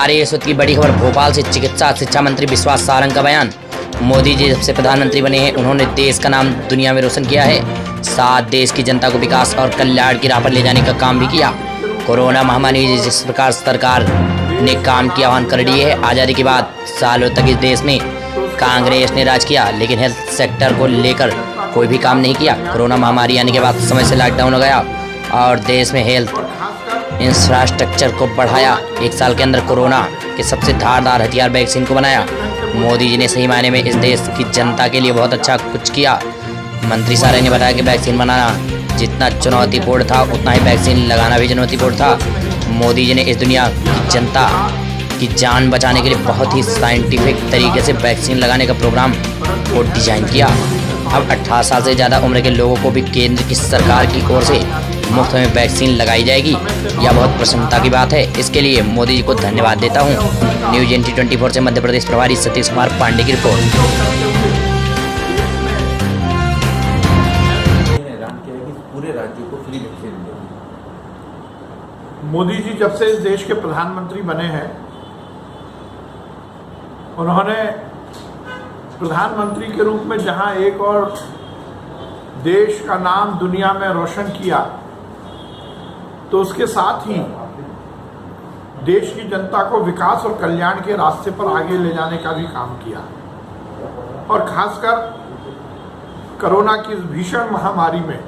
आ रही है इस वक्त की बड़ी खबर। भोपाल से चिकित्सा शिक्षा मंत्री विश्वास सारंग का बयान। मोदी जी जब से प्रधानमंत्री बने हैं उन्होंने देश का नाम दुनिया में रोशन किया है। साथ देश की जनता को विकास और कल्याण की राह पर ले जाने का काम भी किया। कोरोना महामारी जिस प्रकार सरकार ने काम की आह्वान कर दी है। आज़ादी के बाद सालों तक इस देश में कांग्रेस ने राज किया, लेकिन हेल्थ सेक्टर को लेकर कोई भी काम नहीं किया। कोरोना महामारी आने के बाद समय से लॉकडाउन हो गया और देश में हेल्थ इंफ्रास्ट्रक्चर को बढ़ाया। एक साल के अंदर कोरोना के सबसे धारदार हथियार वैक्सीन को बनाया। मोदी जी ने सही मायने में इस देश की जनता के लिए बहुत अच्छा कुछ किया। मंत्री सारंग ने बताया कि वैक्सीन बनाना जितना चुनौतीपूर्ण था उतना ही वैक्सीन लगाना भी चुनौतीपूर्ण था। मोदी जी ने इस दुनिया की जनता की जान बचाने के लिए बहुत ही साइंटिफिक तरीके से वैक्सीन लगाने का प्रोग्राम को डिजाइन किया। अब 18 साल से ज़्यादा उम्र के लोगों को भी केंद्र की सरकार की ओर से मुफ्त में वैक्सीन लगाई जाएगी। यह बहुत प्रसन्नता की बात है। इसके लिए मोदी जी को धन्यवाद देता हूं। न्यूज NT 24 से मध्य प्रदेश प्रभारी सतीश कुमार पांडे की रिपोर्ट। पूरे राज्यों को फ्री वैक्सीन देंगे। मोदी जी जब से इस देश के प्रधानमंत्री बने हैं उन्होंने प्रधानमंत्री के रूप में जहां एक और देश का नाम दुनिया में रोशन किया, तो उसके साथ ही देश की जनता को विकास और कल्याण के रास्ते पर आगे ले जाने का भी काम किया। और खासकर कोरोना की भीषण महामारी में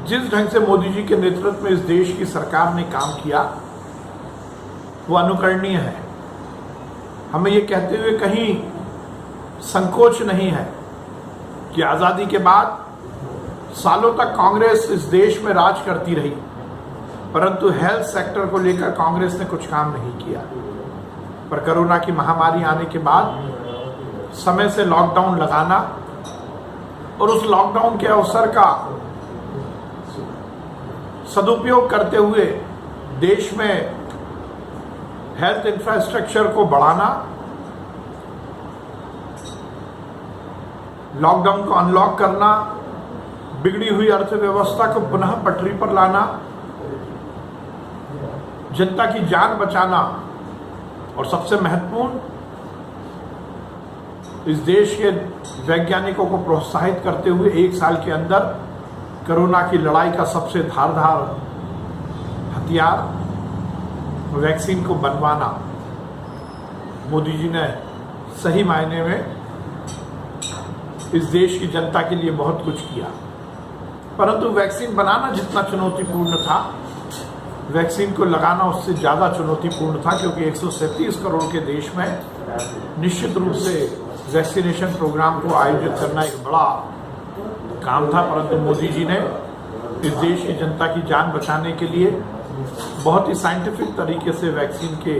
जिस ढंग से मोदी जी के नेतृत्व में इस देश की सरकार ने काम किया वो अनुकरणीय है। हमें ये कहते हुए कहीं संकोच नहीं है कि आज़ादी के बाद सालों तक कांग्रेस इस देश में राज करती रही, परंतु हेल्थ सेक्टर को लेकर कांग्रेस ने कुछ काम नहीं किया। पर कोरोना की महामारी आने के बाद समय से लॉकडाउन लगाना और उस लॉकडाउन के अवसर का सदुपयोग करते हुए देश में हेल्थ इंफ्रास्ट्रक्चर को बढ़ाना, लॉकडाउन को अनलॉक करना, बिगड़ी हुई अर्थव्यवस्था को पुनः पटरी पर लाना, जनता की जान बचाना और सबसे महत्वपूर्ण इस देश के वैज्ञानिकों को प्रोत्साहित करते हुए एक साल के अंदर कोरोना की लड़ाई का सबसे धारदार हथियार वैक्सीन को बनवाना। मोदी जी ने सही मायने में इस देश की जनता के लिए बहुत कुछ किया, परंतु वैक्सीन बनाना जितना चुनौतीपूर्ण था, वैक्सीन को लगाना उससे ज़्यादा चुनौतीपूर्ण था, क्योंकि 137 करोड़ के देश में निश्चित रूप से वैक्सीनेशन प्रोग्राम को आयोजित करना एक बड़ा काम था। परंतु मोदी जी ने इस देश की जनता की जान बचाने के लिए बहुत ही साइंटिफिक तरीके से वैक्सीन के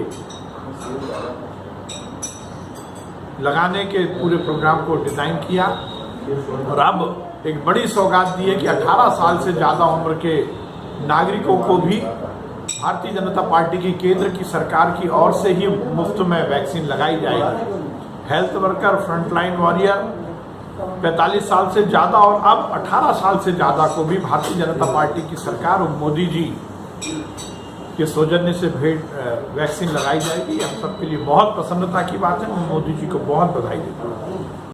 लगाने के पूरे प्रोग्राम को डिज़ाइन किया। और अब एक बड़ी सौगात दी है कि 18 साल से ज़्यादा उम्र के नागरिकों को भी भारतीय जनता पार्टी की केंद्र की सरकार की ओर से ही मुफ्त में वैक्सीन लगाई जाएगी। हेल्थ वर्कर, फ्रंटलाइन वॉरियर 45 साल से ज़्यादा और अब 18 साल से ज़्यादा को भी भारतीय जनता पार्टी की सरकार और मोदी जी के सौजन्य से वैक्सीन लगाई जाएगी। हम सबके लिए बहुत प्रसन्नता की बात है। मैं मोदी जी को बहुत बधाई देता हूँ।